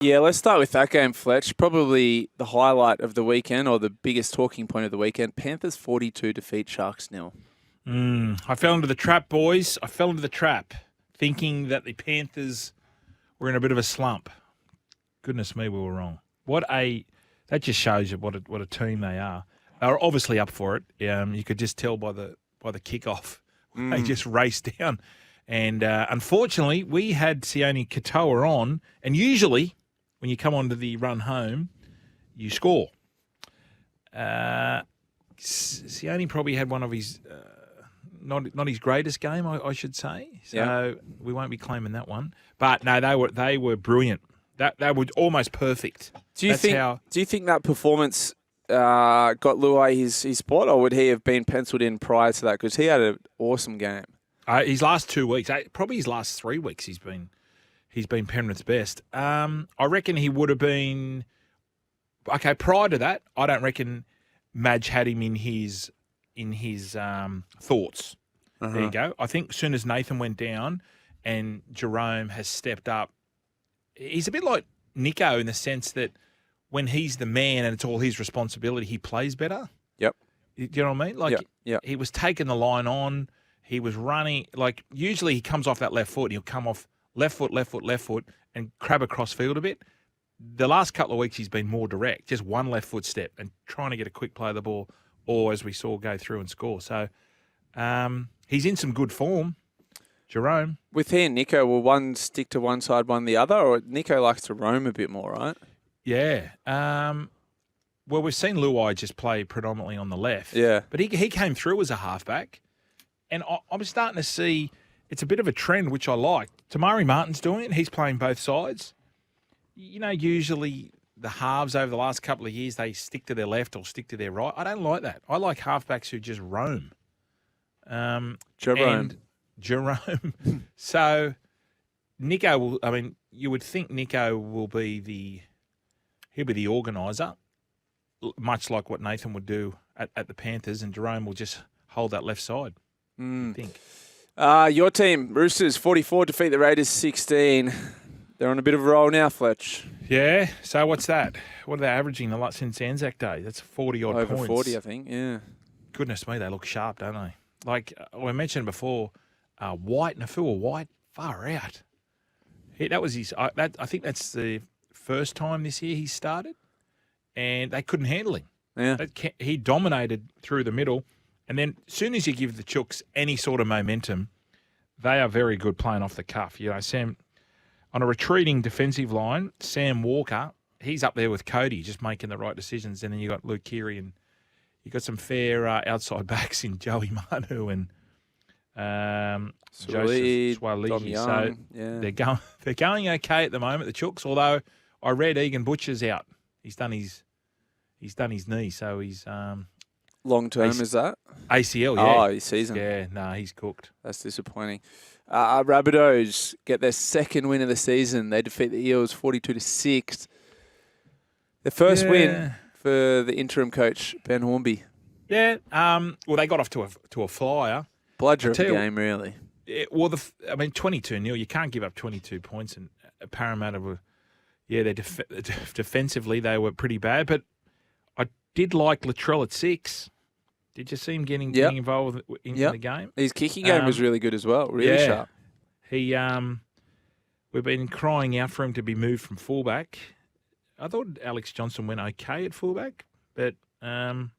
Yeah, let's start with that game, Fletch. Probably the highlight of the weekend, or the biggest talking point of the weekend. Panthers 42 defeat Sharks 0. I fell into the trap, boys. I fell into the trap, thinking that the Panthers were in a bit of a slump. Goodness me, we were wrong. That just shows you what a team they are. They're obviously up for it. You could just tell by the kickoff. They just raced down. And unfortunately, we had Sione Katoa on, and usually when you come onto the run home, you score. Sione probably had one of his not his greatest game, I should say. So we won't be claiming that one. But no, they were brilliant. They were almost perfect. Do you think that performance got Luai his spot, or would he have been penciled in prior to that? Because he had an awesome game. His last 2 weeks, probably his last 3 weeks, he's been Penrith's best. I reckon he would have been okay. Prior to that, I don't reckon Madge had him in his thoughts. There you go. I think as soon as Nathan went down and Jerome has stepped up, he's a bit like Nico in the sense that when he's the man and it's all his responsibility, he plays better. Yep. Do you know what I mean? Like, he was taking the line on. He was running. Like, usually he comes off that left foot and he'll come off left foot, and crab across field a bit. The last couple of weeks he's been more direct, just one left foot step and trying to get a quick play of the ball, or as we saw, go through and score. So he's in some good form, Jerome. With he and Nico, will one stick to one side, one the other, or Nico likes to roam a bit more, right? Yeah. Well, we've seen Luai just play predominantly on the left. Yeah. But he came through as a halfback, and I'm starting to see it's a bit of a trend, which I like. Tamari Martin's doing it. He's playing both sides. You know, usually the halves over the last couple of years, they stick to their left or stick to their right. I don't like that. I like halfbacks who just roam. Jerome. So Nico will, you would think Nico will be he'll be the organiser, much like what Nathan would do at the Panthers, and Jerome will just hold that left side, I think. Your team, Roosters, 44, defeat the Raiders 16. They're on a bit of a roll now, Fletch. Yeah. So what's that? What are they averaging since Anzac Day? That's 40-odd points. Over 40, I think, yeah. Goodness me, they look sharp, don't they? Like I mentioned before, White, Nafua White, far out. That was his. I think that's the first time this year he started, and they couldn't handle him. Yeah. He dominated through the middle, and then as soon as you give the Chooks any sort of momentum, they are very good playing off the cuff. You know, Sam, on a retreating defensive line, Sam Walker, he's up there with Cody, just making the right decisions, and then you got Luke Keary, and you got some fair outside backs in Joey Manu and Joseph Swaligi. So they're going okay at the moment, the Chooks. Although I read Egan Butcher's out. He's done his knee, so he's long term is that ACL? Yeah. Oh, his season. Yeah, no, he's cooked. That's disappointing. Rabbitohs get their second win of the season. They defeat the Eels 42-6. The first win for the interim coach Ben Hornby. Yeah. Well, they got off to a flyer. Bludger of the game, really. 22-0. You can't give up 22 points. And Parramatta were, they're defensively they were pretty bad. But I did like Latrell at 6. Did you see him getting involved in the game? His kicking game was really good as well. Really sharp. We've been crying out for him to be moved from fullback. I thought Alex Johnson went okay at fullback, but look,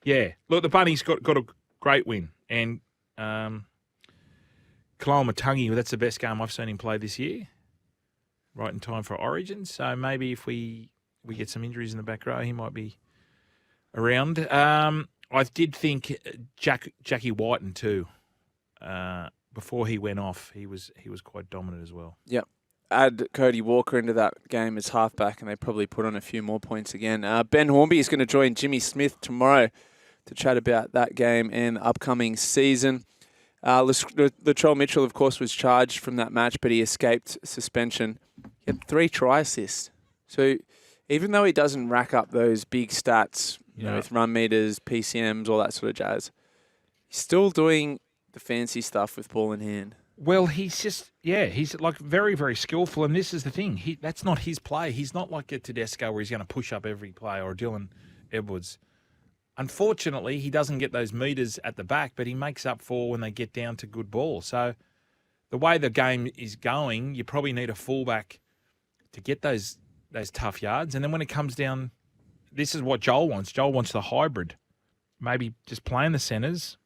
the Bunnies got a great win, and Kalama Matangi, that's the best game I've seen him play this year. Right in time for Origin, so maybe if we get some injuries in the back row, he might be around. I did think Jackie Whiten too. Before he went off, he was quite dominant as well. Yep. Add Cody Walker into that game as halfback, and they probably put on a few more points again. Ben Hornby is going to join Jimmy Smith tomorrow to chat about that game and the upcoming season. Latrell Mitchell, of course, was charged from that match, but he escaped suspension. He had 3 try assists. So even though he doesn't rack up those big stats, with run meters, PCMs, all that sort of jazz, he's still doing the fancy stuff with ball in hand. Well, he's like very, very skillful, and this is the thing. That's not his play. He's not like a Tedesco where he's going to push up every play, or Dylan Edwards. Unfortunately, he doesn't get those meters at the back, but he makes up for when they get down to good ball. So the way the game is going, you probably need a fullback to get those tough yards. And then when it comes down, this is what Joel wants. Joel wants the hybrid, maybe just playing the centres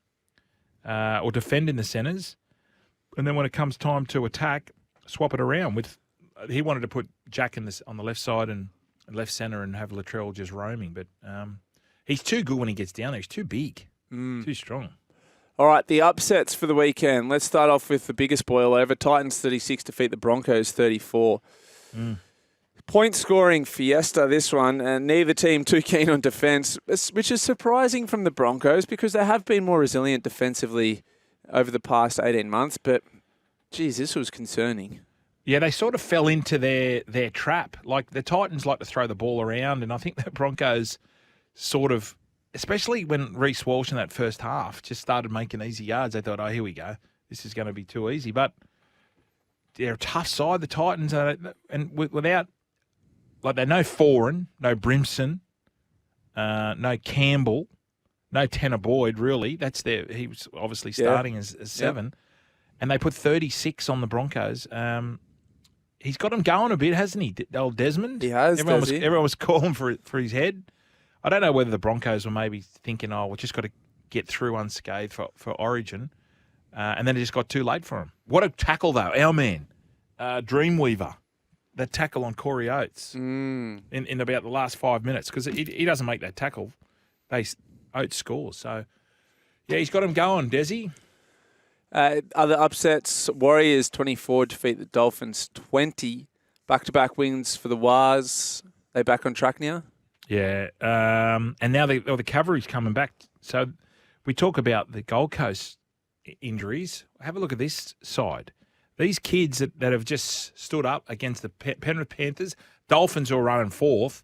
or defending the centres. And then when it comes time to attack, swap it around. He wanted to put Jack on the left side and left centre and have Latrell just roaming. But he's too good when he gets down there. He's too big, too strong. All right, the upsets for the weekend. Let's start off with the biggest boil over. Titans 36 defeat the Broncos 34. Point scoring fiesta, this one, and neither team too keen on defence, which is surprising from the Broncos because they have been more resilient defensively over the past 18 months. But, geez, this was concerning. Yeah, they sort of fell into their trap. Like the Titans like to throw the ball around, and I think the Broncos sort of, especially when Reece Walsh in that first half just started making easy yards, they thought, oh, here we go. This is going to be too easy. But they're a tough side, the Titans, and without, like, they're no Foran, no Brimson, no Campbell, no Tanner Boyd, really. He was obviously starting as 7. Yep. And they put 36 on the Broncos. He's got him going a bit, hasn't he? Old Desmond. He has. Everyone was calling for his head. I don't know whether the Broncos were maybe thinking, oh, we've just got to get through unscathed for Origin. And then it just got too late for him. What a tackle, though. Our man, Dreamweaver. That tackle on Corey Oates in about the last 5 minutes, because he doesn't make that tackle. Oates scores. So, yeah, he's got him going, Desi. Other upsets, Warriors 24 defeat the Dolphins 20. Back-to-back wins for the Wars. They back on track now? Yeah, and now the cavalry's coming back. So we talk about the Gold Coast injuries. Have a look at this side. These kids that have just stood up against the Penrith Panthers, Dolphins who are running fourth.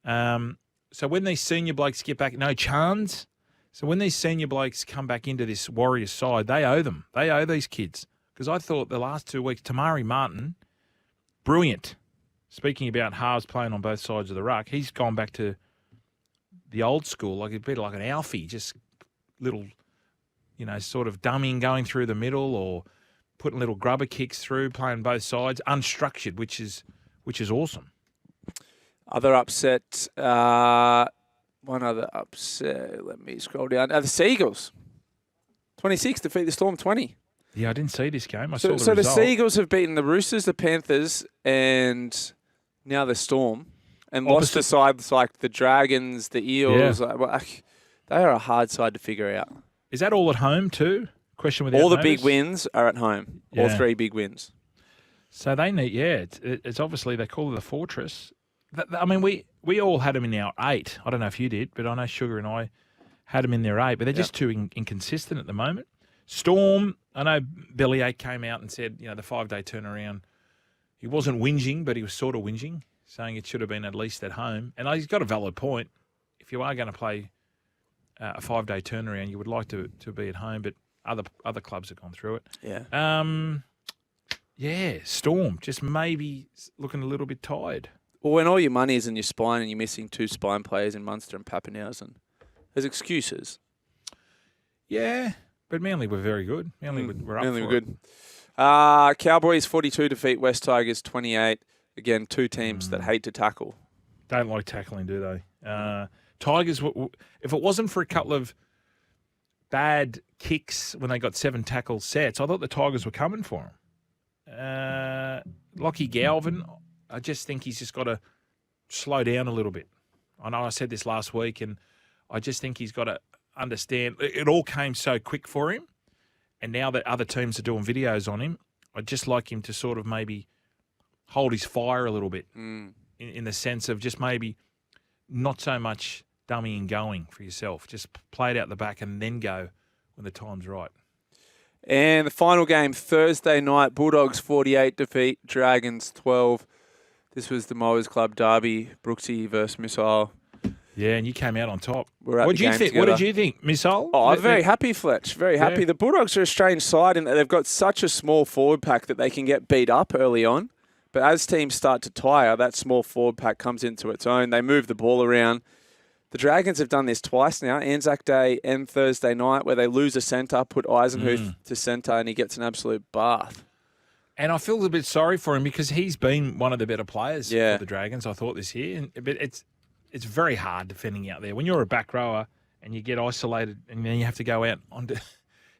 So when these senior blokes get back, no chance. So when these senior blokes come back into this Warriors side, they owe them. They owe these kids. Because I thought the last 2 weeks, Tamari Martin, brilliant. Speaking about halves playing on both sides of the ruck, he's gone back to the old school, like a bit like an Alfie, just little, sort of dummying going through the middle or putting little grubber kicks through, playing both sides, unstructured, which is awesome. Other upset, one other upset. Let me scroll down. The Seagulls, 26 defeat the Storm 20. Yeah, I didn't see this game. I saw the result. So the Seagulls have beaten the Roosters, the Panthers, and now the Storm, and lost to sides like the Dragons, the Eels. Yeah. They are a hard side to figure out. Is that all at home too? Question with all the big wins are at home. Yeah. All 3 big wins. So they need, it's obviously they call it the fortress. I mean, we all had them in our 8. I don't know if you did, but I know Sugar and I had them in their 8. But they're just too inconsistent at the moment. Storm, I know Billy 8 came out and said, the 5-day turnaround. He wasn't whinging, but he was sort of whinging, saying it should have been at least at home. And he's got a valid point. If you are going to play a 5-day turnaround, you would like to be at home, but other clubs have gone through it. Yeah. Storm, just maybe looking a little bit tired. Well, when all your money is in your spine and you're missing 2 spine players in Munster and Pappenhausen, there's excuses. Yeah, but Manly were very good. Manly were up Manly for were good. Cowboys 42 defeat West Tigers 28. Again, 2 teams that hate to tackle. Don't like tackling, do they? Tigers, if it wasn't for a couple of bad kicks when they got 7 tackle sets, I thought the Tigers were coming for them. Lockie Galvin, I just think he's just got to slow down a little bit. I know I said this last week, and I just think he's got to understand. It all came so quick for him, and now that other teams are doing videos on him, I'd just like him to sort of maybe hold his fire a little bit in the sense of just maybe not so much dummying going for yourself. Just play it out the back and then go when the time's right. And the final game, Thursday night, Bulldogs 48 defeat Dragons 12. This was the Mowers Club derby, Brooksy versus Missile. Yeah, and you came out on top. We're at What the did you game think? What together. did you think, Missile? Oh, I'm very happy, Fletch. Very happy. Yeah. The Bulldogs are a strange side in that they've got such a small forward pack that they can get beat up early on. But as teams start to tire, that small forward pack comes into its own. They move the ball around. The Dragons have done this twice now, Anzac Day and Thursday night, where they lose a centre, put Eisenhuth to centre, and he gets an absolute bath. And I feel a bit sorry for him because he's been one of the better players Yeah. for the Dragons, I thought, this year. But it's very hard defending out there. When you're a back rower and you get isolated and then you have to go out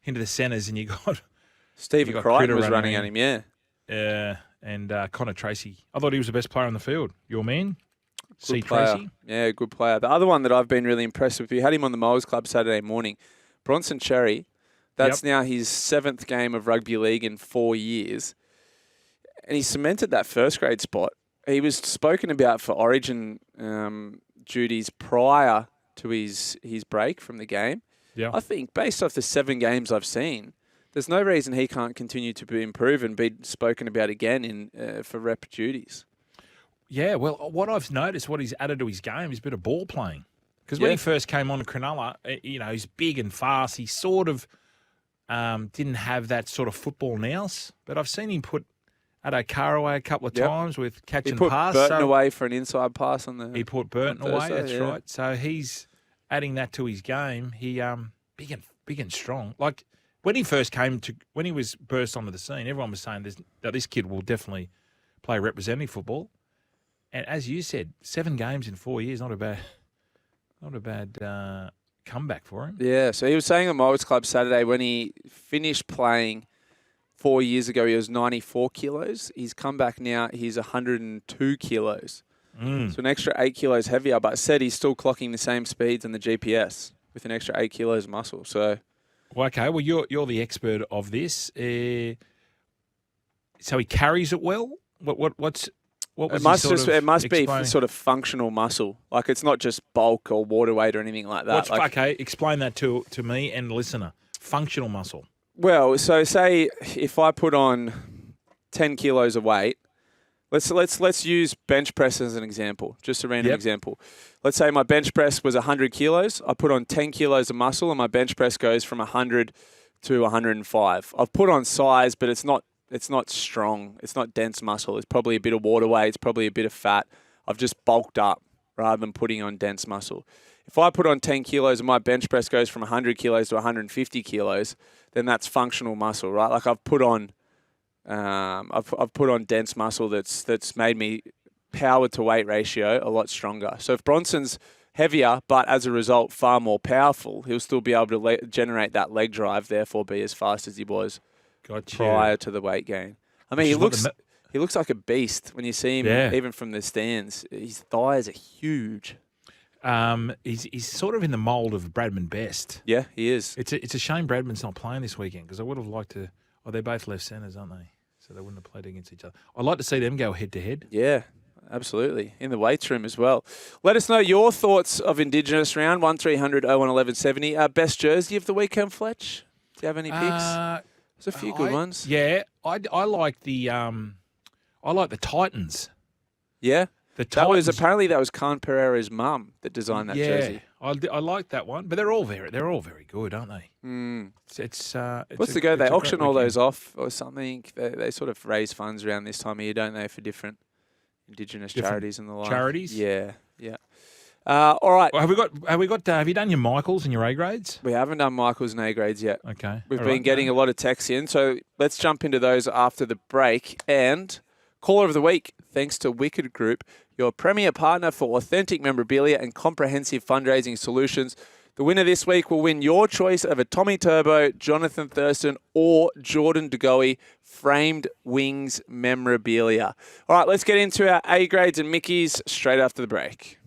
into the centres and you got Stephen Crichton was running at him, yeah. Yeah, and Connor Tracy. I thought he was the best player on the field. Your man? C. Player. Tracy? Yeah, good player. The other one that I've been really impressed with, we had him on the Moles Club Saturday morning, Bronson Cherry. That's now his 7th game of rugby league in 4 years. And he cemented that first grade spot. He was spoken about for Origin duties prior to his break from the game. Yeah. I think based off the 7 games I've seen, there's no reason he can't continue to be improved and be spoken about again for rep duties. Yeah, well, what I've noticed, what he's added to his game is a bit of ball playing. Because when he first came on to Cronulla, he's big and fast. He sort of didn't have that sort of football nous. But I've seen him put Addo Carr away a couple of times with catch and pass. He put Burton away for an inside pass on the. He put Burton away. That's yeah. right. So he's adding that to his game. He big and strong. Like when he first when he was burst onto the scene, everyone was saying that this kid will definitely play representative football. And as you said, 7 games in 4 years, not a bad comeback for him. Yeah. So he was saying on Moles Club Saturday when he finished playing 4 years ago, he was 94 kilos. He's come back now, he's 102 kilos. So an extra 8 kilos heavier, but said he's still clocking the same speeds on the GPS with an extra 8 kilos of muscle. So, okay, well, you're the expert of this. So he carries it well? What was it must be sort of functional muscle. Like it's not just bulk or water weight or anything like that. Okay, explain that to me and the listener. Functional muscle. Well, so say if I put on 10 kilos of weight, let's use bench press as an example, just a random example. Let's say my bench press was 100 kilos. I put on 10 kilos of muscle and my bench press goes from 100 to 105. I've put on size, but it's not strong. It's not dense muscle. It's probably a bit of water weight. It's probably a bit of fat. I've just bulked up rather than putting on dense muscle. If I put on 10 kilos and my bench press goes from 100 kilos to 150 kilos, then that's functional muscle, right? Like I've put on dense muscle that's made me power to weight ratio a lot stronger. So if Bronson's heavier, but as a result far more powerful, he'll still be able to generate that leg drive, therefore be as fast as he was prior to the weight gain. I mean, he looks like a beast when you see him, even from the stands. His thighs are huge. He's sort of in the mould of Bradman Best. Yeah, he is. It's a shame Bradman's not playing this weekend because I would have liked to. Oh, they're both left centres, aren't they? So they wouldn't have played against each other. I'd like to see them go head to head. Yeah, absolutely. In the weights room as well. Let us know your thoughts of Indigenous round 1300 01 1170. Best jersey of the weekend, Fletch. Do you have any picks? There's a few good ones. Yeah, I like the Titans. Yeah. That was Khan Pereira's mum that designed that jersey. I like that one, but they're all very good, aren't they? What's the go? They auction all those off or something. They sort of raise funds around this time of year, don't they, for different Indigenous charities and the like. Charities? Yeah. All right. Well, have you done your Michaels and your A grades? We haven't done Michaels and A grades yet. Okay. We've been getting a lot of texts in, so let's jump into those after the break. And caller of the week, thanks to Wicked Group, your premier partner for authentic memorabilia and comprehensive fundraising solutions. The winner this week will win your choice of a Tommy Turbo, Jonathan Thurston, or Jordan De Goey framed wings memorabilia. All right, let's get into our A grades and Mickeys straight after the break.